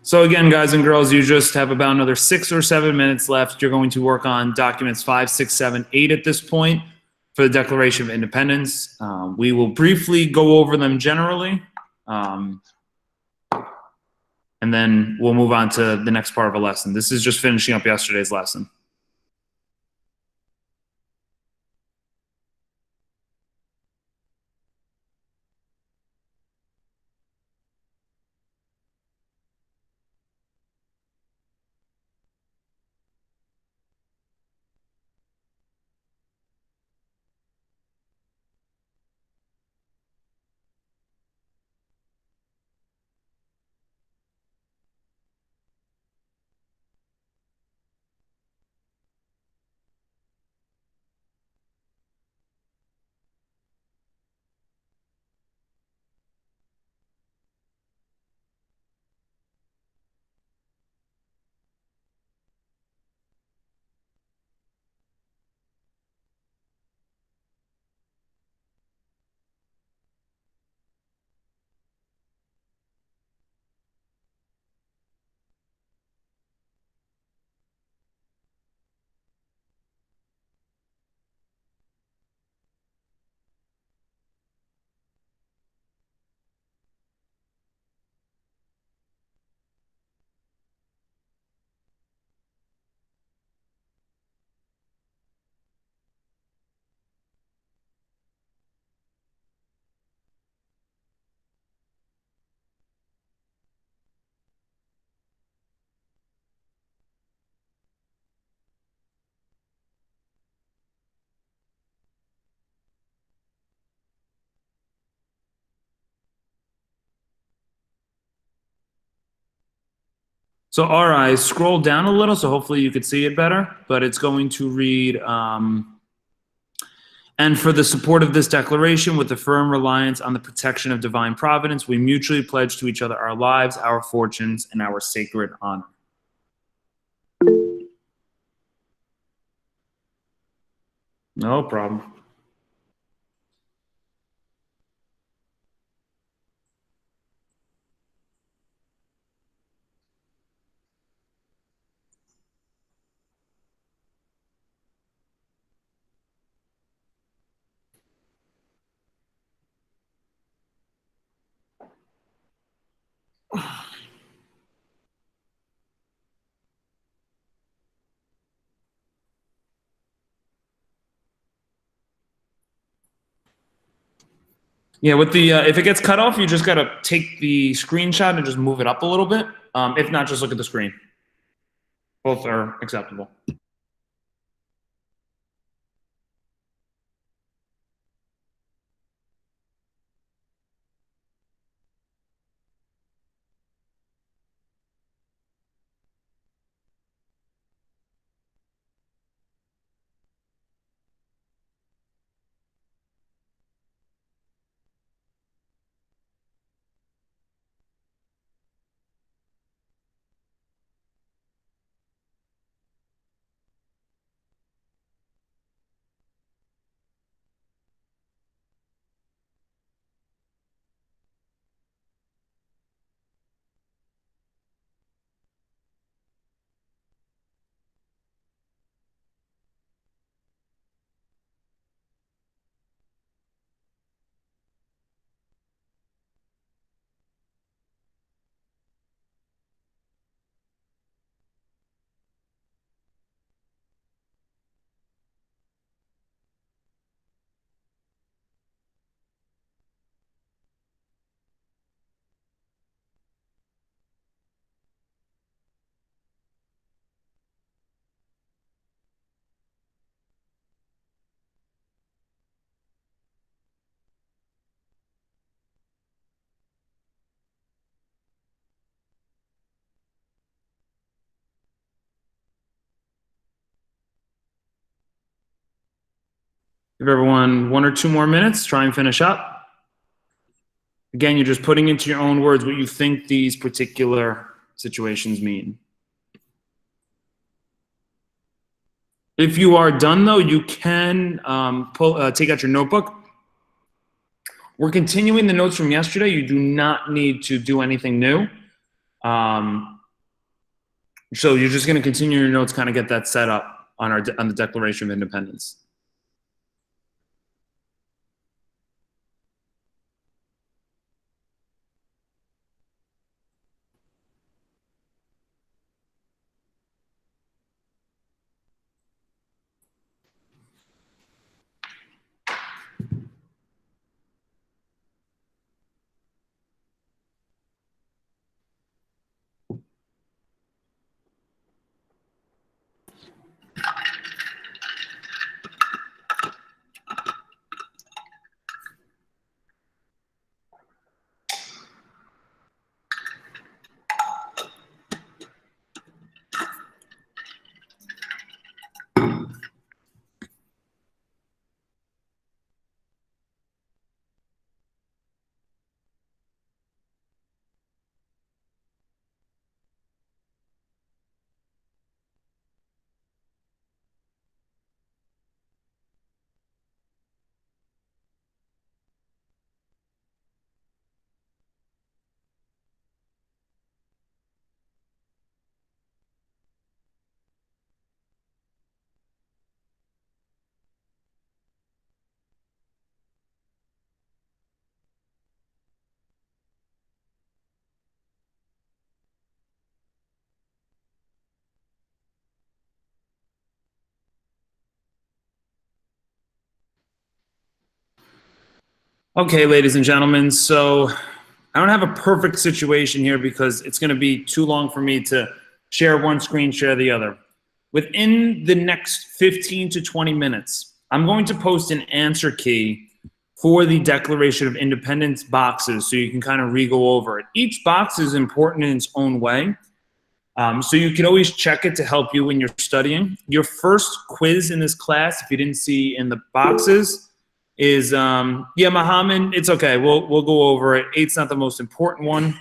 So again, guys and girls, you just have about another 6 or 7 minutes left. You're going to work on documents 5, 6, 7, 8 at this point for the Declaration of Independence. We will briefly go over them generally, and then we'll move on to the next part of a lesson. This is just finishing up yesterday's lesson. So our eyes scroll down a little, so hopefully you could see it better, but it's going to read, and for the support of this declaration, with the firm reliance on the protection of divine providence, we mutually pledge to each other our lives, our fortunes, and our sacred honor. No problem. Yeah, with the if it gets cut off, you just gotta take the screenshot and just move it up a little bit. If not, just look at the screen. Both are acceptable. Give everyone 1 or 2 more minutes. Try and finish up. Again, you're just putting into your own words what you think these particular situations mean. If you are done, though, you can take out your notebook. We're continuing the notes from yesterday. You do not need to do anything new. So you're just going to continue your notes, kind of get that set up on on the Declaration of Independence. Okay, ladies and gentlemen, so I don't have a perfect situation here because it's going to be too long for me to share one screen, share the other. Within the next 15 to 20 minutes, I'm going to post an answer key for the Declaration of Independence boxes so you can kind of re-go over it. Each box is important in its own way, so you can always check it to help you when you're studying. Your first quiz in this class, if you didn't see in the boxes, is yeah, Muhammad, it's okay. We'll go over it. 8's not the most important one.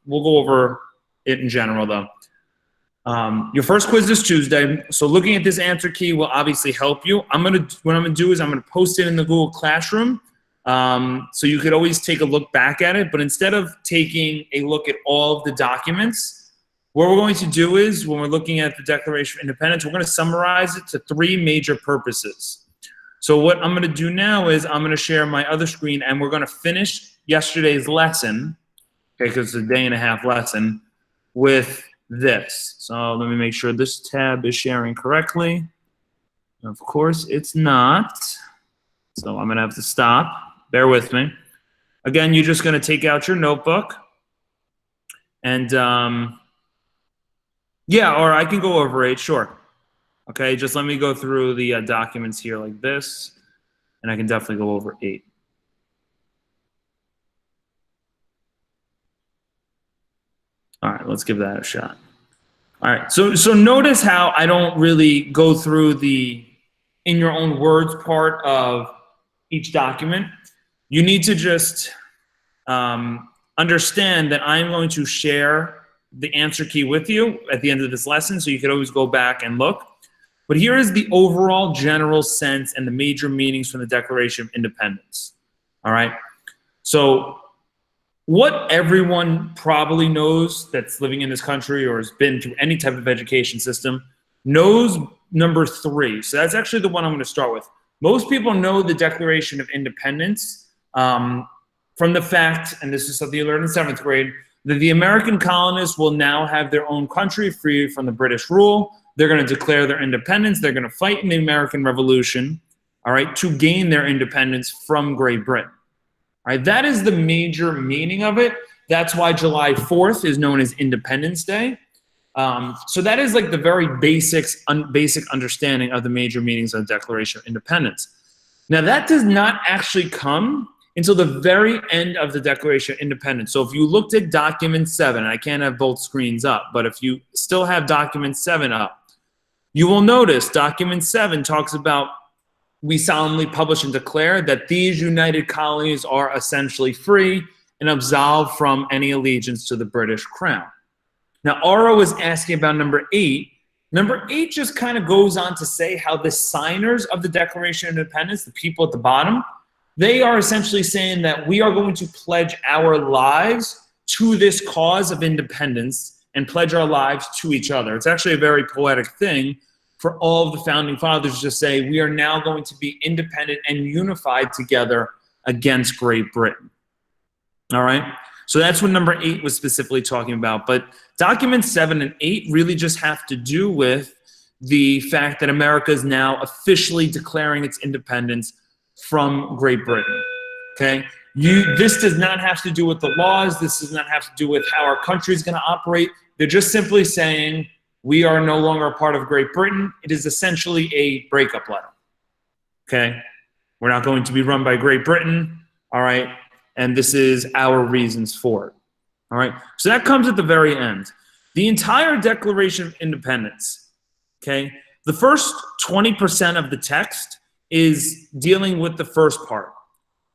We'll go over it in general though. Your first quiz is Tuesday, so looking at this answer key will obviously help you. What I'm gonna do is I'm gonna post it in the Google Classroom, so you could always take a look back at it. But instead of taking a look at all of the documents, what we're going to do is when we're looking at the Declaration of Independence, we're going to summarize it to 3 major purposes. So what I'm going to do now is I'm going to share my other screen, and we're going to finish yesterday's lesson, okay, because it's a day-and-a-half lesson, with this. So let me make sure this tab is sharing correctly. Of course, it's not. So I'm going to have to stop. Bear with me. Again, you're just going to take out your notebook. And, yeah, or I can go over it, sure. Okay, just let me go through the documents here like this, and I can definitely go over 8. All right, let's give that a shot. All right, so notice how I don't really go through the in your own words part of each document. You need to just understand that I'm going to share the answer key with you at the end of this lesson, so you could always go back and look. But here is the overall general sense and the major meanings from the Declaration of Independence. All right, so what everyone probably knows that's living in this country or has been through any type of education system knows number 3. So that's actually the one I'm going to start with. Most people know the Declaration of Independence from the fact, and this is something you learned in 7th grade, that the American colonists will now have their own country free from the British rule. They're going to declare their independence. They're going to fight in the American Revolution, all right, to gain their independence from Great Britain. All right, that is the major meaning of it. That's why July 4th is known as Independence Day. So that is like the very basic understanding of the major meanings of the Declaration of Independence. Now, that does not actually come until the very end of the Declaration of Independence. So if you looked at document 7, I can't have both screens up, but if you still have document 7 up, you will notice document 7 talks about, we solemnly publish and declare that these united colonies are essentially free and absolved from any allegiance to the British Crown. Now, Aura was asking about number 8. Number 8 just kind of goes on to say how the signers of the Declaration of Independence, the people at the bottom, they are essentially saying that we are going to pledge our lives to this cause of independence and pledge our lives to each other. It's actually a very poetic thing for all of the founding fathers to say, we are now going to be independent and unified together against Great Britain. All right? So that's what number 8 was specifically talking about. But documents 7 and 8 really just have to do with the fact that America is now officially declaring its independence from Great Britain. Okay? This does not have to do with the laws. This does not have to do with how our country is going to operate. They're just simply saying we are no longer a part of Great Britain. It is essentially a breakup letter. Okay? We're not going to be run by Great Britain. All right? And this is our reasons for it. All right? So that comes at the very end. The entire Declaration of Independence, okay, the first 20% of the text is dealing with the first part.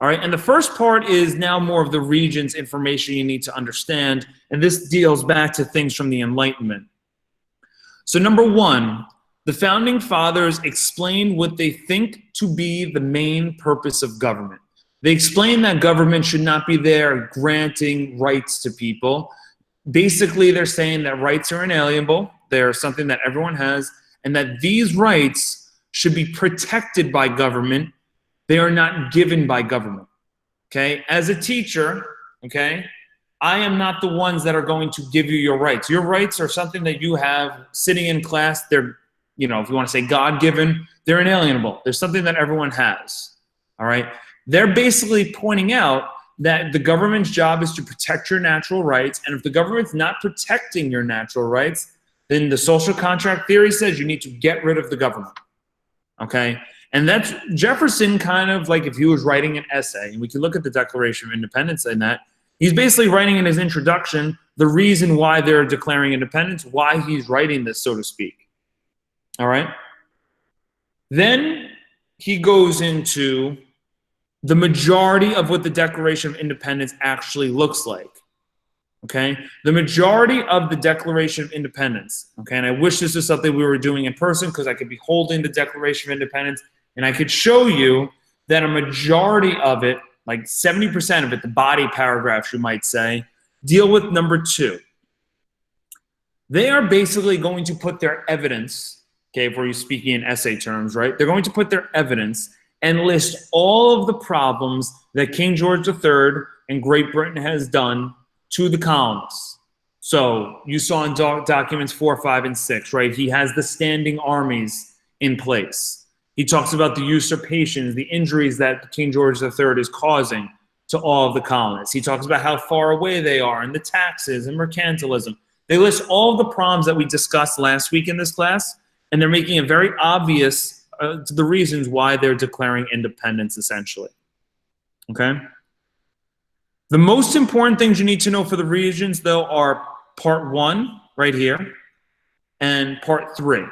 All right, and the first part is now more of the Regents' information you need to understand, and this deals back to things from the Enlightenment. So number 1, the Founding Fathers explain what they think to be the main purpose of government. They explain that government should not be there granting rights to people. Basically, they're saying that rights are inalienable, they're something that everyone has, and that these rights should be protected by government. They are not given by government, okay? As a teacher, okay, I am not the ones that are going to give you your rights. Your rights are something that you have sitting in class. They're, you know, if you want to say God-given, they're inalienable. They're something that everyone has, all right? They're basically pointing out that the government's job is to protect your natural rights, and if the government's not protecting your natural rights, then the social contract theory says you need to get rid of the government, okay? And that's Jefferson kind of like if he was writing an essay, and we can look at the Declaration of Independence in that, he's basically writing in his introduction the reason why they're declaring independence, why he's writing this, so to speak. All right? Then he goes into the majority of what the Declaration of Independence actually looks like. Okay? The majority of the Declaration of Independence, okay, and I wish this was something we were doing in person because I could be holding the Declaration of Independence and I could show you that a majority of it, like 70% of it, the body paragraphs, you might say, deal with number 2. They are basically going to put their evidence, okay, if we're speaking in essay terms, right? They're going to put their evidence and list all of the problems that King George III and Great Britain has done to the colonists. So you saw in documents 4, 5, and 6, right? He has the standing armies in place. He talks about the usurpations, the injuries that King George III is causing to all of the colonists. He talks about how far away they are and the taxes and mercantilism. They list all of the problems that we discussed last week in this class, and they're making it very obvious the reasons why they're declaring independence, essentially. Okay? The most important things you need to know for the Regents, though, are part 1, right here, and part 3.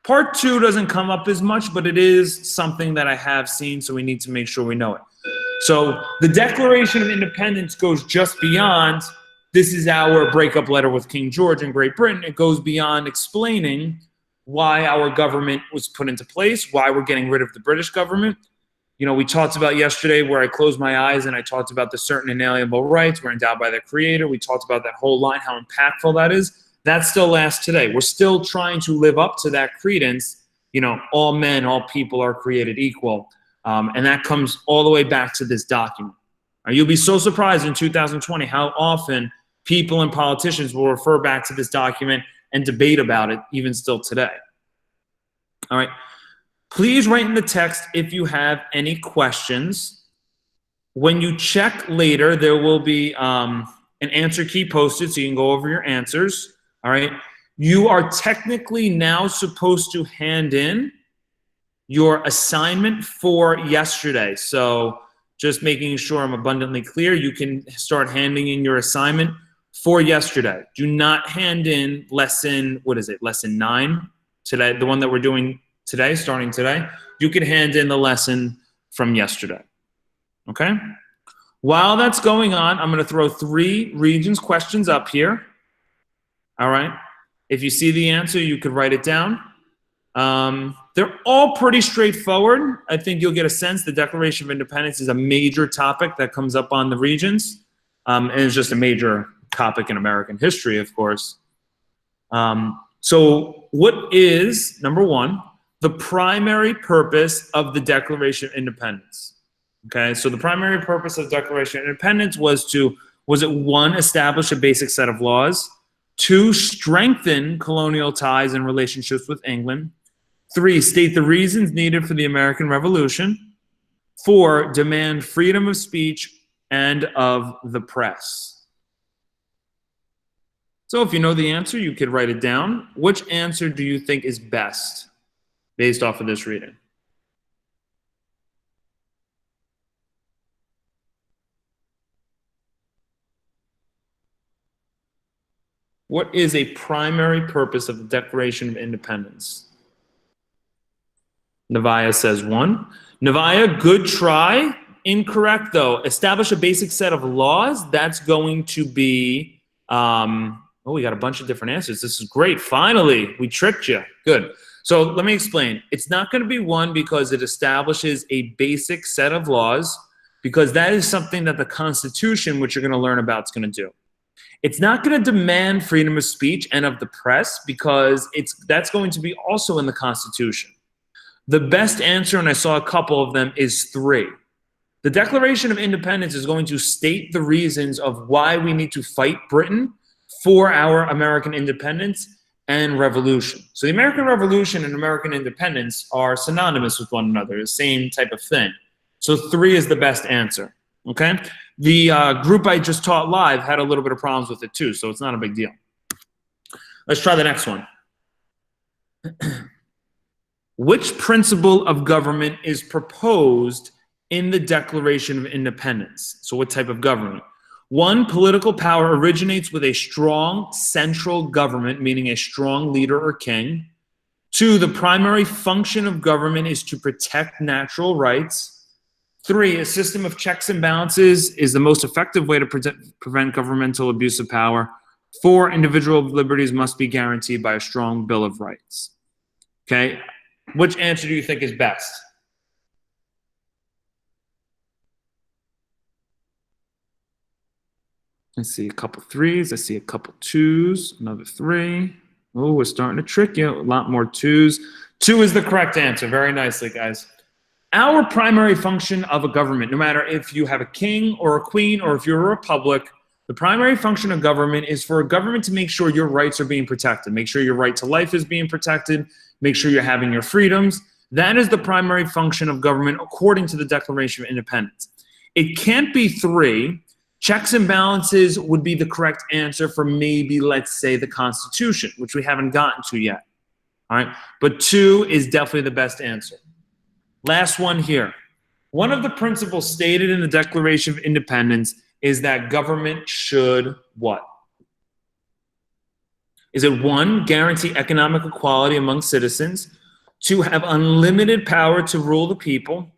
Part 2 doesn't come up as much, but it is something that I have seen, so we need to make sure we know it. So the Declaration of Independence goes just beyond, this is our breakup letter with King George and Great Britain. It goes beyond explaining why our government was put into place, why we're getting rid of the British government. You know, we talked about yesterday where I closed my eyes and I talked about the certain inalienable rights were endowed by the Creator. We talked about that whole line, how impactful that is. That still lasts today. We're still trying to live up to that credence. You know, all men, all people are created equal. And that comes all the way back to this document. You'll be so surprised in 2020 how often people and politicians will refer back to this document and debate about it even still today. All right. Please write in the text if you have any questions. When you check later, there will be an answer key posted so you can go over your answers. All right. You are technically now supposed to hand in your assignment for yesterday. So just making sure I'm abundantly clear, you can start handing in your assignment for yesterday. Do not hand in lesson, what is it, lesson 9 today, the one that we're doing today, starting today. You can hand in the lesson from yesterday. Okay? While that's going on, I'm going to throw 3 Regents questions up here. All right? If you see the answer, you could write it down. They're all pretty straightforward. I think you'll get a sense the Declaration of Independence is a major topic that comes up on the Regents, and it's just a major topic in American history, of course. So what is, number one, the primary purpose of the Declaration of Independence? Okay, so the primary purpose of the Declaration of Independence was it one, establish a basic set of laws, two, strengthen colonial ties and relationships with England, three, state the reasons needed for the American Revolution, four, demand freedom of speech and of the press. So if you know the answer, you could write it down. Which answer do you think is best based off of this reading? What is a primary purpose of the Declaration of Independence? Navaya says one. Navaya, good try. Incorrect, though. Establish a basic set of laws. That's going to be, we got a bunch of different answers. This is great. Finally, we tricked you. Good. So let me explain. It's not going to be one because it establishes a basic set of laws, because that is something that the Constitution, which you're going to learn about, is going to do. It's not going to demand freedom of speech and of the press, because that's going to be also in the Constitution. The best answer, and I saw a couple of them, is three. The Declaration of Independence is going to state the reasons of why we need to fight Britain for our American independence and revolution. So the American Revolution and American independence are synonymous with one another, the same type of thing. So three is the best answer, okay? The group I just taught live had a little bit of problems with it too, so it's not a big deal. Let's try the next one. Which principle of government is proposed in the Declaration of Independence? So what type of government? One, political power originates with a strong central government, meaning a strong leader or king. Two, the primary function of government is to protect natural rights. Three, a system of checks and balances is the most effective way to prevent governmental abuse of power. Four, individual liberties must be guaranteed by a strong Bill of Rights. Okay, which answer do you think is best? I see a couple threes. I see a couple twos. Another three. Oh, we're starting to trick you. A lot more twos. Two is the correct answer. Very nicely, guys. Our primary function of a government, no matter if you have a king or a queen or if you're a republic, the primary function of government is for a government to make sure your rights are being protected. Make sure your right to life is being protected. Make sure you're having your freedoms. That is the primary function of government according to the Declaration of Independence. It can't be three. Checks and balances would be the correct answer for maybe, let's say, the Constitution, which we haven't gotten to yet. All right, but two is definitely the best answer. Last one here. One of the principles stated in the Declaration of Independence is that government should what? Is it one, guarantee economic equality among citizens? Two, have unlimited power to rule the people?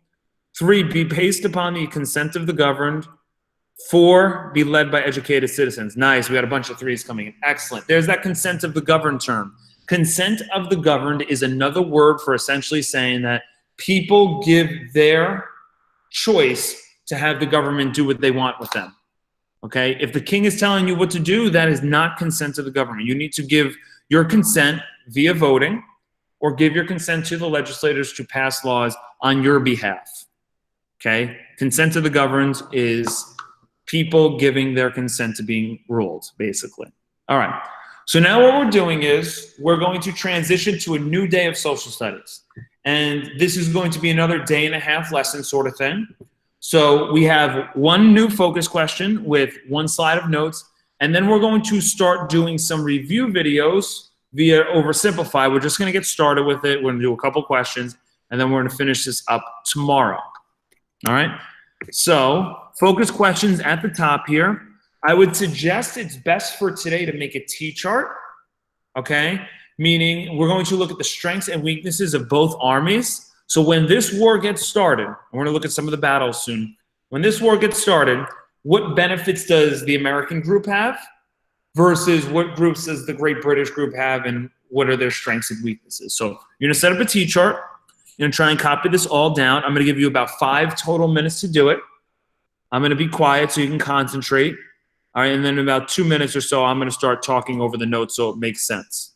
Three, be based upon the consent of the governed? Four, be led by educated citizens. Nice, we got a bunch of threes coming in. Excellent. There's that consent of the governed term. Consent of the governed is another word for essentially saying that people give their choice to have the government do what they want with them. Okay? If the king is telling you what to do, that is not consent of the government. You need to give your consent via voting or give your consent to the legislators to pass laws on your behalf. Okay? Consent of the governed is people giving their consent to being ruled, basically. All right. So now what we're doing is we're going to transition to a new day of social studies. And this is going to be another day and a half lesson sort of thing. So we have one new focus question with one slide of notes, and then we're going to start doing some review videos via Oversimplify. We're just going to get started with it. We're going to do a couple questions, and then we're going to finish this up tomorrow. All right? So focus questions at the top here. I would suggest it's best for today to make a T-chart, okay? Meaning we're going to look at the strengths and weaknesses of both armies. So when this war gets started, we're going to look at some of the battles soon. When this war gets started, what benefits does the American group have versus what groups does the Great British group have, and what are their strengths and weaknesses? So you're going to set up a T-chart. You're going to try and copy this all down. I'm going to give you about 5 total minutes to do it. I'm going to be quiet so you can concentrate. All right, and then in about 2 minutes or so, I'm going to start talking over the notes so it makes sense.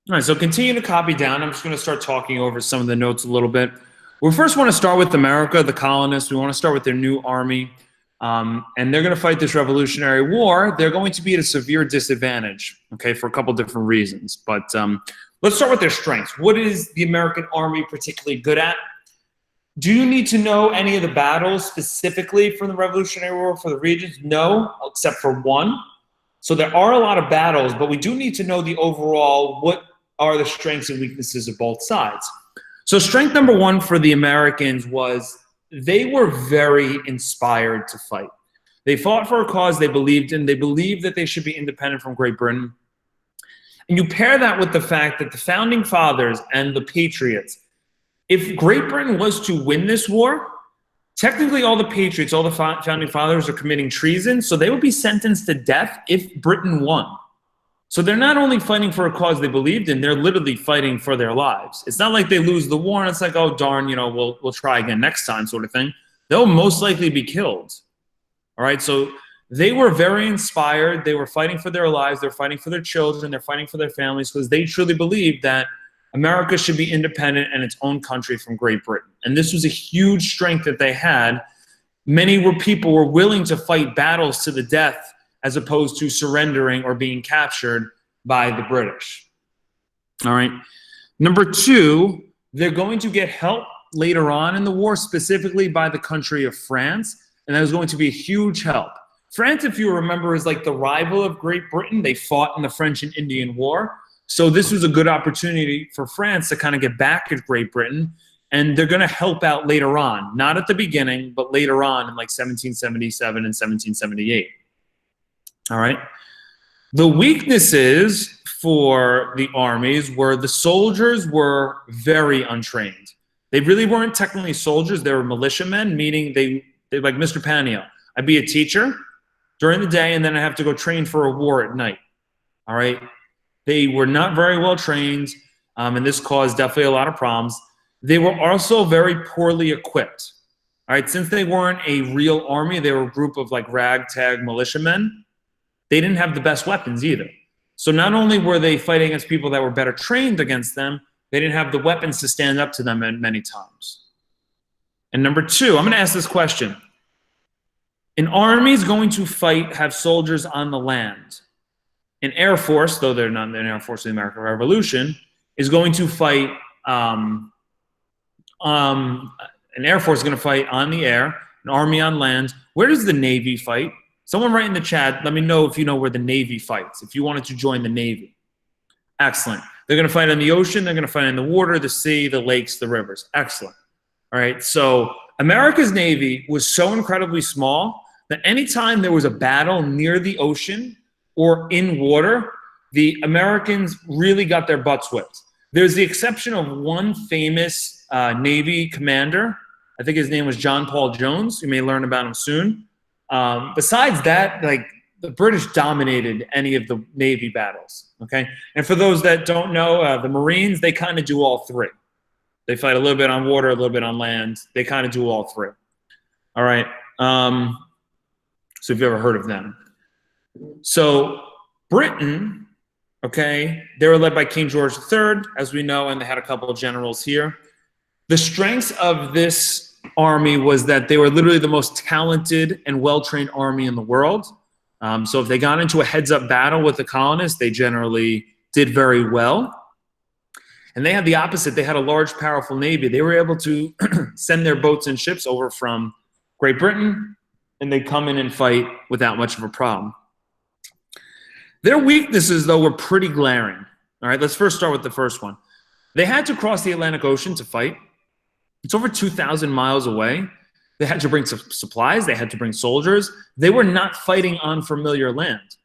All right, so continue to copy down. I'm just going to start talking over some of the notes a little bit. We first want to start with America, the colonists. We want to start with their new army, and they're going to fight this Revolutionary War. They're going to be at a severe disadvantage, okay, for a couple different reasons. But let's start with their strengths. What is the American army particularly good at? Do you need to know any of the battles specifically from the Revolutionary War for the Regents? No, except for one. So there are a lot of battles, but we do need to know the overall, what are the strengths and weaknesses of both sides. So strength number one for the Americans was they were very inspired to fight. They fought for a cause they believed in. They believed that they should be independent from Great Britain. And you pair that with the fact that the Founding Fathers and the Patriots, if Great Britain was to win this war, technically all the Patriots, all the Founding Fathers are committing treason, so they would be sentenced to death if Britain won. So they're not only fighting for a cause they believed in, they're literally fighting for their lives. It's not like they lose the war and it's like, oh, darn, we'll try again next time sort of thing. They'll most likely be killed. All right, so they were very inspired. They were fighting for their lives. They're fighting for their children. They're fighting for their families because they truly believed that America should be independent and its own country from Great Britain. And this was a huge strength that they had. Many people were willing to fight battles to the death as opposed to surrendering or being captured by the British. All right. Number two, they're going to get help later on in the war, specifically by the country of France. And that was going to be a huge help. France, if you remember, is like the rival of Great Britain. They fought in the French and Indian War. So this was a good opportunity for France to kind of get back at Great Britain. And they're going to help out later on, not at the beginning, but later on in like 1777 and 1778. All right. The weaknesses for the armies were the soldiers were very untrained. They really weren't technically soldiers. They were militiamen, meaning they like Mr. Panio. I'd be a teacher during the day, and then I have to go train for a war at night. All right. They were not very well trained, and this caused definitely a lot of problems. They were also very poorly equipped. All right. Since they weren't a real army, they were a group of like ragtag militiamen. They didn't have the best weapons either. So not only were they fighting against people that were better trained against them, they didn't have the weapons to stand up to them many times. And number two, I'm going to ask this question. An army is going to have soldiers on the land. An Air Force, though they're not an Air Force of the American Revolution, is going to fight, an Air Force is going to fight on the air, an army on land. Where does the Navy fight? Someone write in the chat, let me know if you know where the Navy fights, if you wanted to join the Navy. Excellent. They're going to fight on the ocean. They're going to fight in the water, the sea, the lakes, the rivers. Excellent. All right. So America's Navy was so incredibly small that anytime there was a battle near the ocean or in water, the Americans really got their butts whipped. There's the exception of one famous Navy commander. I think his name was John Paul Jones. You may learn about him soon. Besides that, like the British dominated any of the Navy battles, okay? And for those that don't know, the Marines, they kind of do all three. They fight a little bit on water, a little bit on land. They kind of do all three. All right. So if you've ever heard of them. So Britain, okay, they were led by King George III, as we know, and they had a couple of generals here. The strengths of this army was that they were literally the most talented and well-trained army in the world. So if they got into a heads-up battle with the colonists, they generally did very well. And they had the opposite. They had a large, powerful navy. They were able to send their boats and ships over from Great Britain, and they'd come in and fight without much of a problem. Their weaknesses, though, were pretty glaring. All right, let's first start with the first one. They had to cross the Atlantic Ocean to fight. It's over 2,000 miles away. They had to bring supplies. They had to bring soldiers. They were not fighting on familiar land.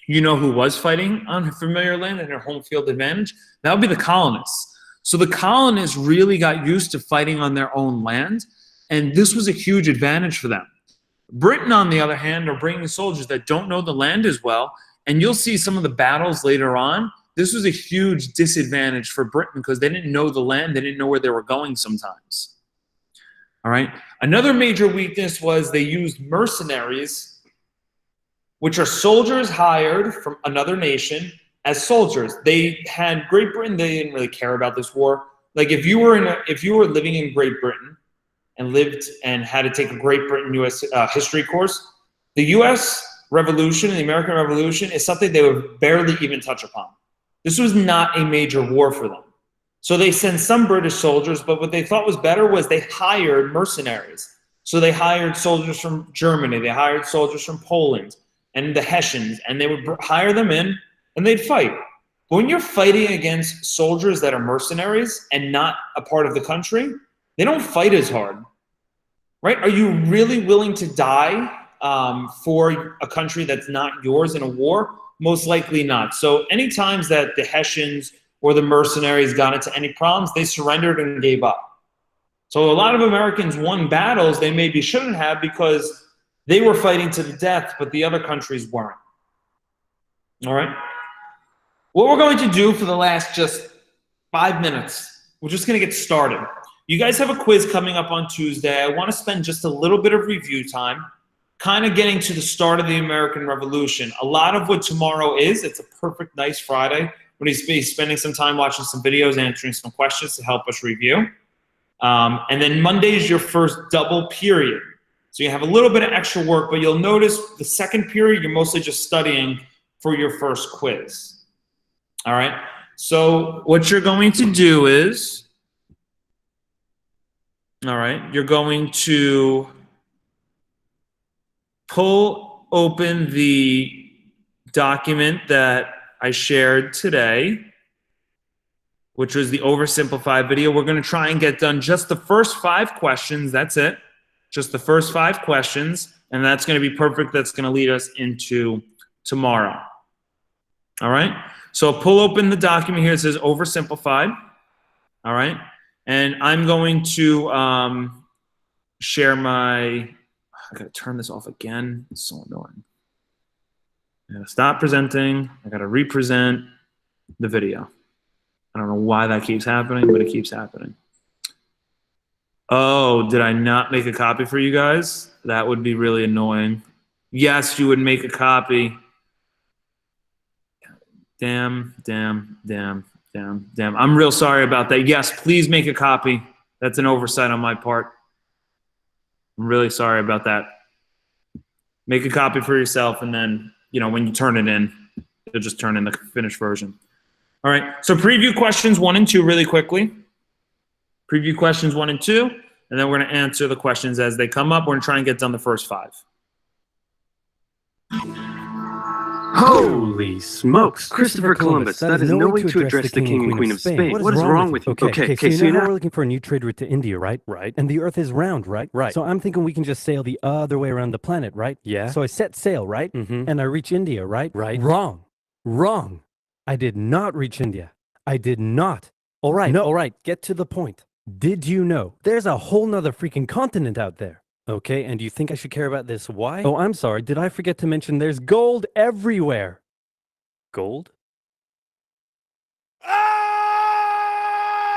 You know who was fighting on familiar land and their home field advantage? That would be the colonists. So the colonists really got used to fighting on their own land, and this was a huge advantage for them. Britain, on the other hand, are bringing soldiers that don't know the land as well, and you'll see some of the battles later on. This was a huge disadvantage for Britain because they didn't know the land. They didn't know where they were going sometimes. All right. Another major weakness was they used mercenaries, which are soldiers hired from another nation as soldiers. They had Great Britain. They didn't really care about this war. Like if you were living in Great Britain and lived and had to take a Great Britain U.S. History course, the U.S. Revolution and the American Revolution is something they would barely even touch upon. This was not a major war for them. So they sent some British soldiers, but what they thought was better was they hired mercenaries. So they hired soldiers from Germany, they hired soldiers from Poland and the Hessians, and they would hire them in and they'd fight. But when you're fighting against soldiers that are mercenaries and not a part of the country, they don't fight as hard, right? Are you really willing to die for a country that's not yours in a war? Most likely not. So any times that the Hessians or the mercenaries got into any problems, they surrendered and gave up. So a lot of Americans won battles they maybe shouldn't have because they were fighting to the death, but the other countries weren't. All right? What we're going to do for the last just 5 minutes, we're just going to get started. You guys have a quiz coming up on Tuesday. I want to spend just a little bit of review time, kind of getting to the start of the American Revolution. A lot of what tomorrow is, it's a perfect, nice Friday when he's spending some time watching some videos, answering some questions to help us review. And then Monday is your first double period. So you have a little bit of extra work, but you'll notice the second period, you're mostly just studying for your first quiz. All right? So what you're going to do is, all right, you're going to pull open the document that I shared today, which was the oversimplified video. We're going to try and get done just the first 5 questions. That's it. Just the first 5 questions. And that's going to be perfect. That's going to lead us into tomorrow. All right. So pull open the document here. It says oversimplified. All right. And I'm going to share my... I gotta turn this off again. It's so annoying. I gotta stop presenting. I gotta represent the video. I don't know why that keeps happening, but it keeps happening. Oh, did I not make a copy for you guys? That would be really annoying. Yes, you would make a copy. Damn. I'm real sorry about that. Yes, please make a copy. That's an oversight on my part. I'm really sorry about that. Make a copy for yourself, and then, you know, when you turn it in, you'll just turn in the finished version. All right, so preview questions 1 and 2 really quickly. Preview questions 1 and 2, and then we're going to answer the questions as they come up. We're going to try and get done the first 5. Holy smokes! Christopher Columbus, that is no way to address the king and queen of Spain. What is wrong with you? Okay, so you know how we're looking for a new trade route to India, right? Right. And the Earth is round, right? Right. So I'm thinking we can just sail the other way around the planet, right? Yeah. So I set sail, right? And I reach India, right? Right. Wrong. Wrong. I did not reach India. I did not. All right. No. All right. Get to the point. Did you know there's a whole nother freaking continent out there? Okay, and do you think I should care about this? Why? Oh, I'm sorry. Did I forget to mention there's gold everywhere? Gold?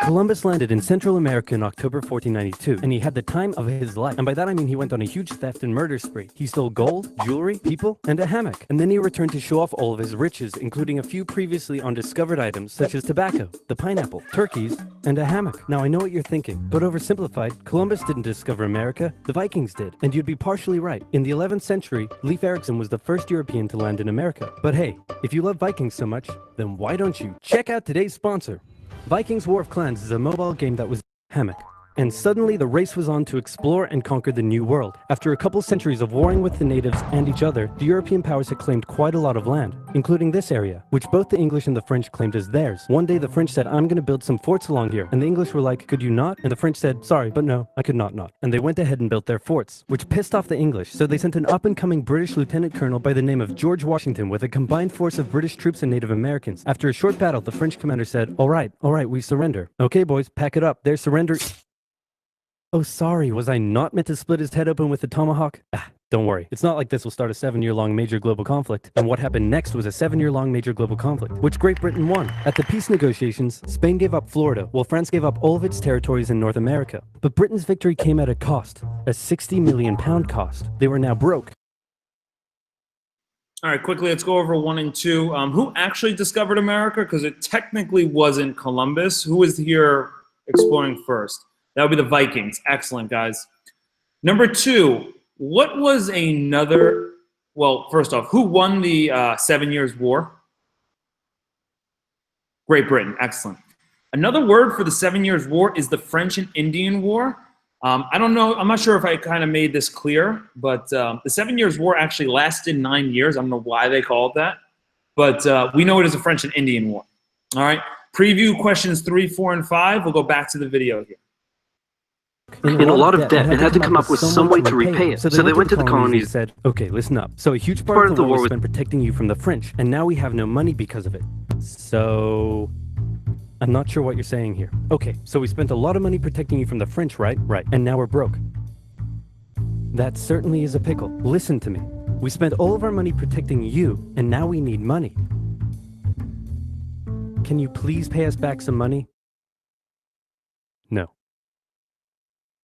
Columbus landed in Central America in October 1492, and he had the time of his life. And by that I mean he went on a huge theft and murder spree. He stole gold, jewelry, people, and a hammock. And then he returned to show off all of his riches, including a few previously undiscovered items such as tobacco, the pineapple, turkeys, and a hammock. Now I know what you're thinking, but oversimplified, Columbus didn't discover America, the Vikings did. And you'd be partially right. In the 11th century, Leif Erikson was the first European to land in America. But hey, if you love Vikings so much, then why don't you check out today's sponsor? Vikings War of Clans is a mobile game that was hammock. And suddenly the race was on to explore and conquer the new world. After a couple centuries of warring with the natives and each other, the European powers had claimed quite a lot of land, including this area, which both the English and the French claimed as theirs. One day the French said, I'm gonna build some forts along here. And the English were like, could you not? And the French said, sorry, but no, I could not. And they went ahead and built their forts, which pissed off the English, so they sent an up-and-coming British lieutenant colonel by the name of George Washington with a combined force of British troops and Native Americans. After a short battle, the French commander said, all right, we surrender. Okay, boys, pack it up. There's surrender. Oh, sorry, was I not meant to split his head open with a tomahawk? Don't worry, it's not like this will start a 7-year-long major global conflict. And what happened next was a 7-year-long major global conflict, which Great Britain won. At the peace negotiations, Spain gave up Florida, while France gave up all of its territories in North America. But Britain's victory came at a cost, a £60 million cost. They were now broke. All right, quickly, let's go over 1 and 2. Who actually discovered America? Because it technically wasn't Columbus. Who was here exploring first? That would be the Vikings. Excellent, guys. Number 2, what was another, well, first off, who won the 7 Years' War? Great Britain. Excellent. Another word for the 7 Years' War is the French and Indian War. I don't know. I'm not sure if I kind of made this clear, but the 7 Years' War actually lasted 9 years. I don't know why they call it that, but we know it as a French and Indian War. All right. Preview questions 3, 4, and 5. We'll go back to the video here. In a lot of debt and had to come up with some way to repay it. So they went to the colonies and said, okay, listen up. So a huge part of the war was spent protecting you from the French, and now we have no money because of it. So I'm not sure what you're saying here. Okay, so we spent a lot of money protecting you from the French, right? Right. And now we're broke. That certainly is a pickle. Listen to me. We spent all of our money protecting you, and now we need money. Can you please pay us back some money? No.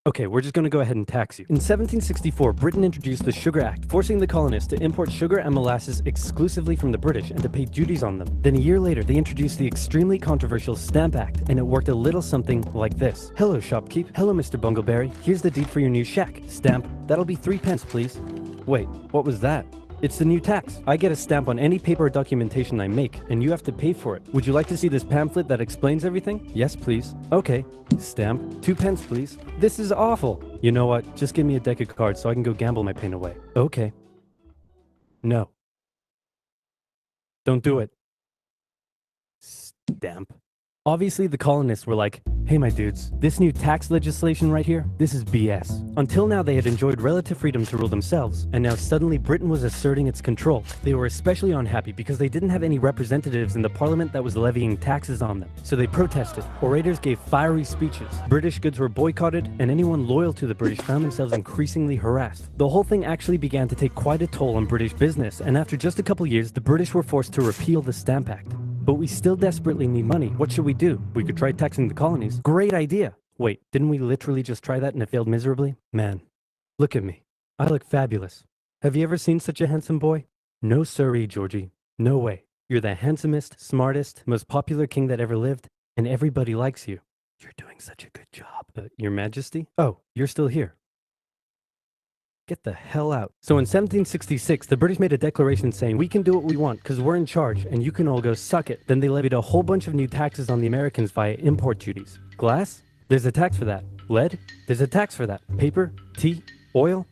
Okay, we're just going to go ahead and tax you. In 1764, Britain introduced the Sugar Act, forcing the colonists to import sugar and molasses exclusively from the British and to pay duties on them. Then a year later, they introduced the extremely controversial Stamp Act, and it worked a little something like this. Hello, shopkeep. Hello, Mr. Bungleberry. Here's the deed for your new shack. Stamp. That'll be 3 pence, please. Wait, what was that? It's the new tax. I get a stamp on any paper or documentation I make, and you have to pay for it. Would you like to see this pamphlet that explains everything? Yes, please. Okay. Stamp. 2 pence, please. This is awful. You know what? Just give me a deck of cards so I can go gamble my pain away. Okay. No. Don't do it. Stamp. Obviously, the colonists were like, hey, my dudes, this new tax legislation right here, this is BS. Until now, they had enjoyed relative freedom to rule themselves, and now suddenly Britain was asserting its control. They were especially unhappy because they didn't have any representatives in the parliament that was levying taxes on them. So they protested. Orators gave fiery speeches. British goods were boycotted, and anyone loyal to the British found themselves increasingly harassed. The whole thing actually began to take quite a toll on British business, and after just a couple years, the British were forced to repeal the Stamp Act. But we still desperately need money. What should we do? We could try taxing the colonies. Great idea. Wait, didn't we literally just try that and it failed miserably? Man, look at me. I look fabulous. Have you ever seen such a handsome boy? No siree, Georgie. No way. You're the handsomest, smartest, most popular king that ever lived, and everybody likes you. You're doing such a good job. Your Majesty? Oh, you're still here. Get the hell out. So in 1766, the British made a declaration saying, we can do what we want because we're in charge and you can all go suck it. Then they levied a whole bunch of new taxes on the Americans via import duties. Glass? There's a tax for that. Lead? There's a tax for that. Paper? Tea? Oil?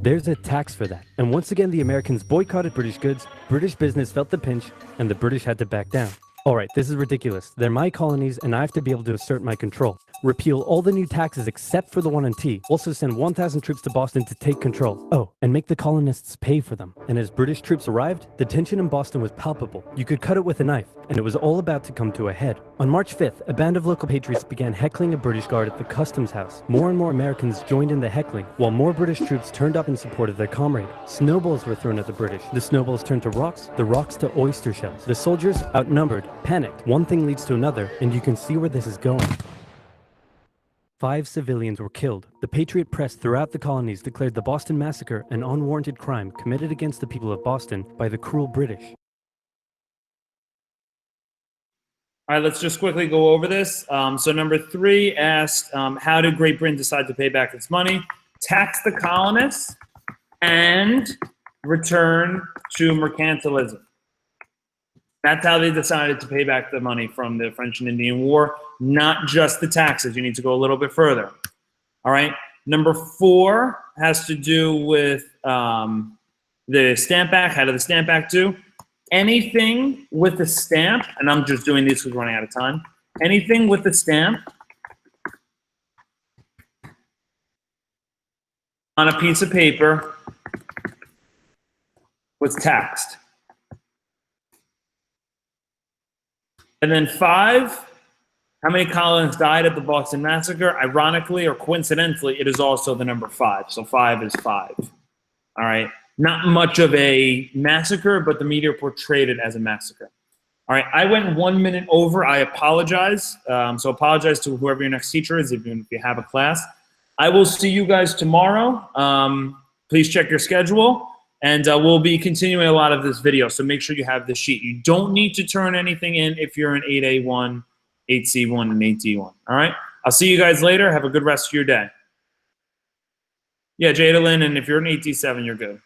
There's a tax for that. And once again, the Americans boycotted British goods, British business felt the pinch, and the British had to back down. Alright, this is ridiculous. They're my colonies and I have to be able to assert my control. Repeal all the new taxes except for the one on tea. Also send 1,000 troops to Boston to take control. Oh, and make the colonists pay for them. And as British troops arrived, the tension in Boston was palpable. You could cut it with a knife, and it was all about to come to a head. On March 5th, a band of local patriots began heckling a British guard at the customs house. More and more Americans joined in the heckling, while more British troops turned up in support of their comrade. Snowballs were thrown at the British. The snowballs turned to rocks, the rocks to oyster shells. The soldiers, outnumbered, panicked. One thing leads to another, and you can see where this is going. 5 civilians were killed. The Patriot press throughout the colonies declared the Boston Massacre an unwarranted crime committed against the people of Boston by the cruel British. All right, let's just quickly go over this. So number 3 asked, how did Great Britain decide to pay back its money? Tax the colonists and return to mercantilism. That's how they decided to pay back the money from the French and Indian War, not just the taxes. You need to go a little bit further. All right. Number 4 has to do with the Stamp Act. How did the Stamp Act do? Anything with a stamp, and I'm just doing these because we're running out of time. Anything with a stamp on a piece of paper was taxed. And then 5, how many colonists died at the Boston Massacre? Ironically or coincidentally, it is also the number 5. So 5 is 5. All right. Not much of a massacre, but the media portrayed it as a massacre. All right. I went 1 minute over. I apologize. So apologize to whoever your next teacher is, even if you have a class. I will see you guys tomorrow. Please check your schedule. And we'll be continuing a lot of this video, so make sure you have the sheet. You don't need to turn anything in if you're an 8A1, 8C1, and 8D1. All right? I'll see you guys later. Have a good rest of your day. Yeah, Jadalyn, and if you're an 8D7, you're good.